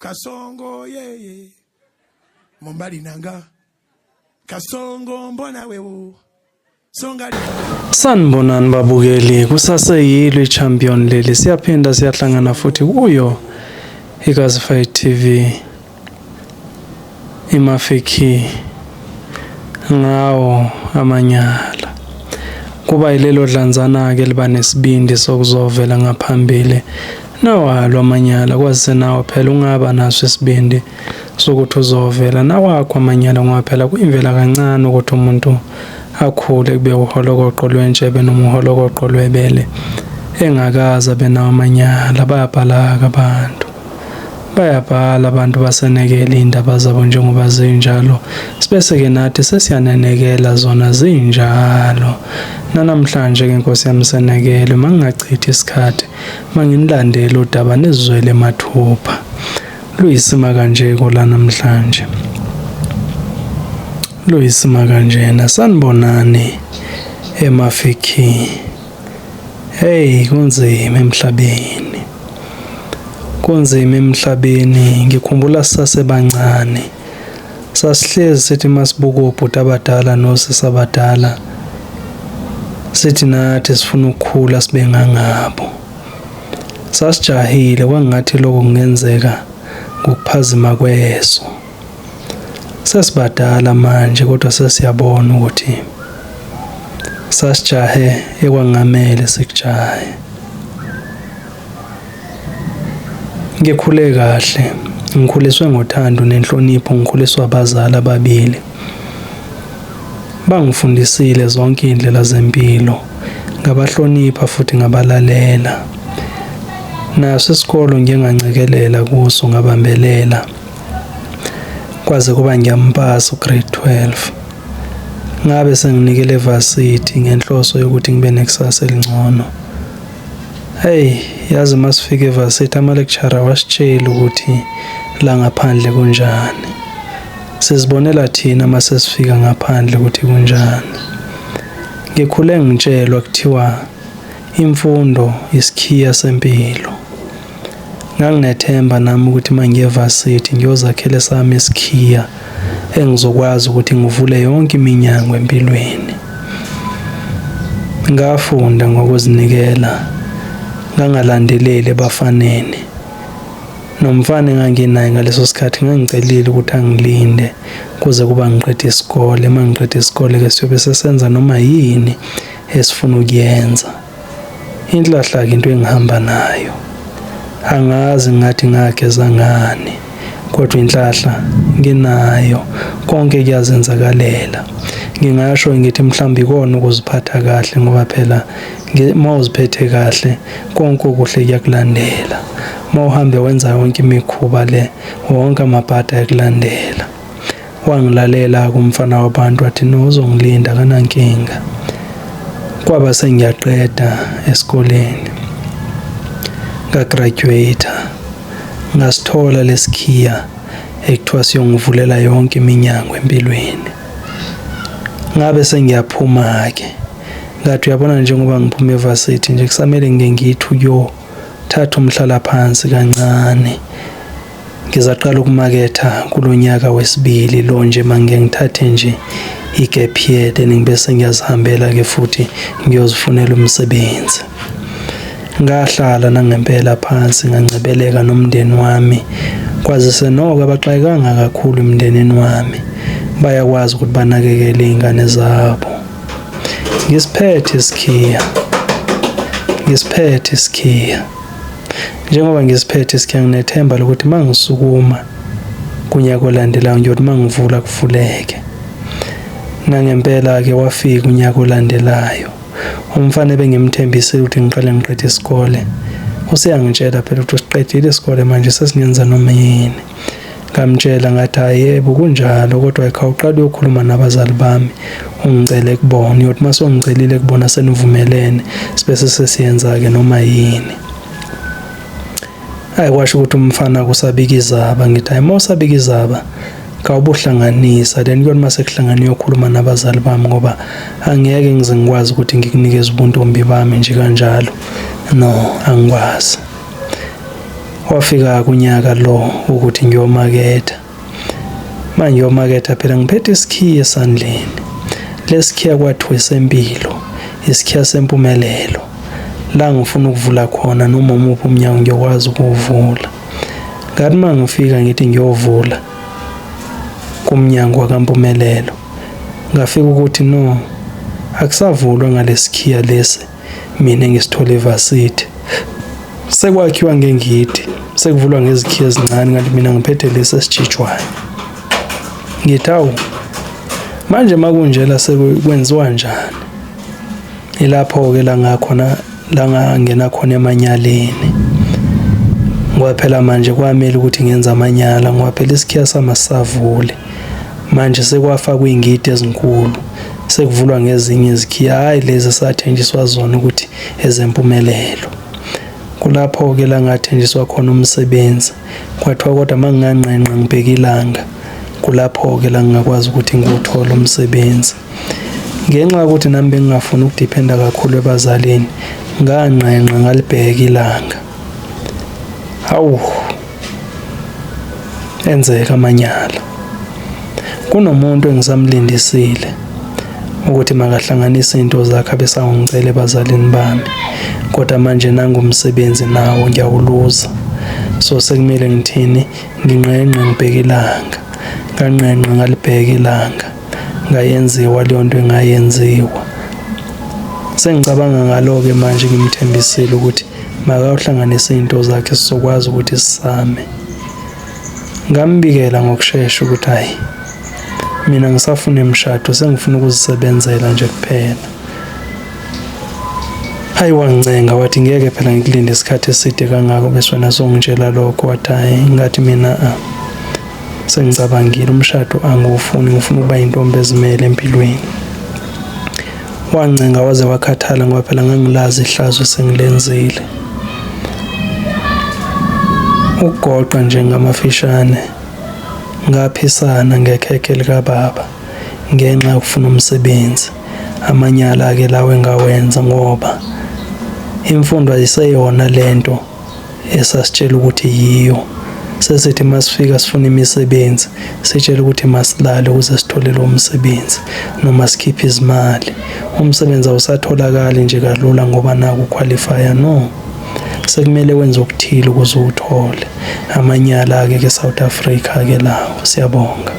Kasongo ye Mombali nanga Kasongo mbona wewe Sanibonani babukeli, kusaseyilo iChampion leli, siyaphinda siyahlangana futhi kuyo iKasiFight TV imafiki ngawo amanyala. Kuba ilelo dlanzana ke liba nesibindi sokuzovela ngaphambili nawalo amanyala, kwase nawo phela ungaba naso isibindi sokuthi uzovela nawakho amanyala ngoba phela kuyimvela kancane ukuthi umuntu akhule kube uholokoqo lwentshebe noma uholokoqo lwebele engakaza benawo amanyala. Bayabhala abantu basenekela indaba zabo njengoba zinjalo, sibese ke nathi sesiyanenekela zona zinjalo. Namhlanje ke Nkosi yami senekele mangingachithi isikhathi manginilandela udaba nezizwele mathupha luyisima kanje kola namhlanje. Luyisima kanjena. Sanibonani emafiki. Hey, kunzima emhlabeni. Kunzima emhlabeni. Ngikhumbula sisasebancane. Sasihlezi sithi masibuka obhuti abadala nosisi abadala, sithi nathi sifuna ukukhula sibe ngangabo. Sasijahile kwangathi lokho kungenzeka ngokuphazima kweso. Sesibadala manje kodwa sesiyabona ukuthi sasijahe ekwangamele sikujahe. Ngikhule kahle, ngikhuliswe ngothando nenhlonipho, ngikhuliswa abazali ababili. Bangifundisile zonke indlela zempilo, ngabahlonipha futhi ngabalalela. Naso isikolo ngiyengancekelela kuso, ngabambelela kwaze kuba ngiyampasa ugrade 12. Ngabe senginikele varsity ngenhloso yokuthi ngibe nekusasa elingcono. Hey, yazi masifike varsity ama lecturer wasitshela ukuthi la ngaphandle kunjani. Sizibonela thina mase sifika ngaphandle ukuthi kunjani. Ngikhule ngitshelwa kuthiwa imfundo isikhiya sempilo. Nganginethemba nami ukuthi mangiye varsity ngiyozakhela sami isikhiya engizokwazi ukuthi ngivule yonke iminyango empilweni. Ngafunda ngokuzinikela, ngangalandeleli ebafaneni. Nomfana enganginaye ngaleso sikhathi ngangicelile ukuthi angilinde kuze kuba ngiqede isikole. Mangiqede isikole ke siyobe sesenza noma yini esifuna ukuyenza. Inhlahla ke into engihamba nayo. Angazi ngathi ngageza ngani, kodwa inhlahla nginayo, konke kuyazenzakalela. Ngingasho ngithi mhlawumbe ikona ukuziphatha kahle ngoba phela mawuziphethe kahle konke okuhle kuyakulandela. Mawuhambe wenza yonke imikhuba le, wonke amabhada ayakulandela. Wangilalela kumfana wabantu wathi no, uzongilinda kanankinga. Kwaba sengiyaqeda esikoleni, ngagraduate, ngasithola lesikhiya ekuthiwa siyongivulela yonke iminyango empilweni. Ngabe sengiyaphuma ke, ngathi uyabona njengoba ngiphume evarsity nje kusamele ngithi uyothatha umhlala phansi kancane. Ngizaqala ukumaketha kulonyaka wesibili lo nje mangeke ngithathe nje igap year then ngibese ngiyazihambela ke futhi ngiyozifunela umsebenzi. Ngahlala nangempela phansi ngancebeleka nomndeni wami, kwazise noko abaxayekanga kakhulu emndenini wami, bayakwazi ukuthi banakekele izingane zabo. Ngisiphethe isikhiya. Njengoba ngisiphethe isikhiya nginethemba lokuthi mangisukuma kunyaka olandelayo ngiyothi mangivula kuvuleke. Nangempela ke wafika unyaka olandelayo. Umfana bengimthembise ukuthi ngiqale ngiqede isikole. Useyangitshela phela ukuthi usiqedile isikole manje sesingenza noma yini. Ngamtshela ngathi yebo kunjalo, kodwa ayikhawuqala ukukhuluma nabazali bami ungicele kubona, uyothi masongicelile kubona senivumelene sibese sesiyenza ke noma yini. Ayikwasho ukuthi umfana kusabika izaba. Ngithi hayi mawusabika izaba kawubuhlanganisa, then kuyona mase kuhlangana uyokhuluma nabazali bami ngoba angeke ngize ngikwazi ukuthi ngikunikeze ubuntombi bami nje kanjalo. No, angikwazi. Kwafika kunyaka lo ukuthi ngiyomaketha. Manje ngiyomaketha phela ngiphethe isikhiya esandleni. Lesikhiya kwathiwa sempilo, isikhiya sempumelelo. La ngifuna ukuvula khona noma umuphi umnyango ngiyokwazi ukuwuvula. Ngathi mangifika ngithi ngiyovula kumnyango wakampumelelo, ngafika ukuthi no, akusavulwa ngalesikhiya lesi mina ngisithole eVarsity. Sekwakhiwa ngengidi, sekuvulwa ngezikhiya ezincane kanti mina ngiphethe lesi esitshitshwayo. Ngithi awu, manje makunjela sekwenziwa njani? Ilapho-ke la ngangena khona emanyaleni. Ngoba phela manje kwamele ukuthi ngenze amanyala ngoba phela isikhiya sami sisavule. Manje sekwafakwa iy'ngidi ezinkulu, sekuvulwa ngezinye izikhiya, hhayi lezi esathenjiswa zona ukuthi ezempumelelo. Kulapho-ke la ngathenjiswa khona umsebenzi, kwathiwa kodwa uma nginganqenqa ngibheka ilanga, kulapho-ke la ngingakwazi ukuthi ngiwuthole umsebenzi. Ngenxa yokuthi nami bengingafuni ukudiphenda kakhulu ebazalini, nganqenqa ngalibheka ilanga. Hawu, enzeka amanyala. Kunomuntu engisamlindisile ukuthi makahlanganise into zakhe abesangicela ebazalini bami, kodwa manje nangumsebenzi nawo ngiyawuluza. So sekumele ngithini? Nginqenqe ngibheke ilanga. Nganqenqa ngalibheka ilanga, ngayenziwa leyo nto engayenziwa. Sengicabanga ngalo-ke manje ngimthembisile ukuthi makawuhlanganise into zakhe sizokwazi ukuthi sisame. Ngambikela ngokushesha ukuthi hayi, mina ngisafuna imishado, sengifuna ukuzisebenzela nje kuphela. Hayi, wangicenga wathi ngeke phela ngikulinde isikhathi eside kangako bese wena songitshela lokho. Wathi hayi, ngathi mina sengicabangile umshado angiwufuni, ngifuna ukuba yintombi ezimele empilweni. Wancenga waze wakhathala ngoba phela ngangilazi ihlazo sengilenzile. Ukugoqa nje ngamafishane ngaphisana ngekhekhe likababa ngenxa yokufuna umsebenzi. Amanyala-ke lawo engawenza ngoba imfundo ayiseyona lento esasitshela ukuthi yiyo. Sesithi masifika sifuna imisebenzi sitshela ukuthi masilale ukuze sithole lo msebenzi noma sikhiphe izimali. Umsebenzi awusatholakali nje kalula ngoba naku uqualifya, no. Sekumele wenze okuthile ukuze uwuthole. Amanyala-ke ke South Africa-ke lawo. Siyabonga.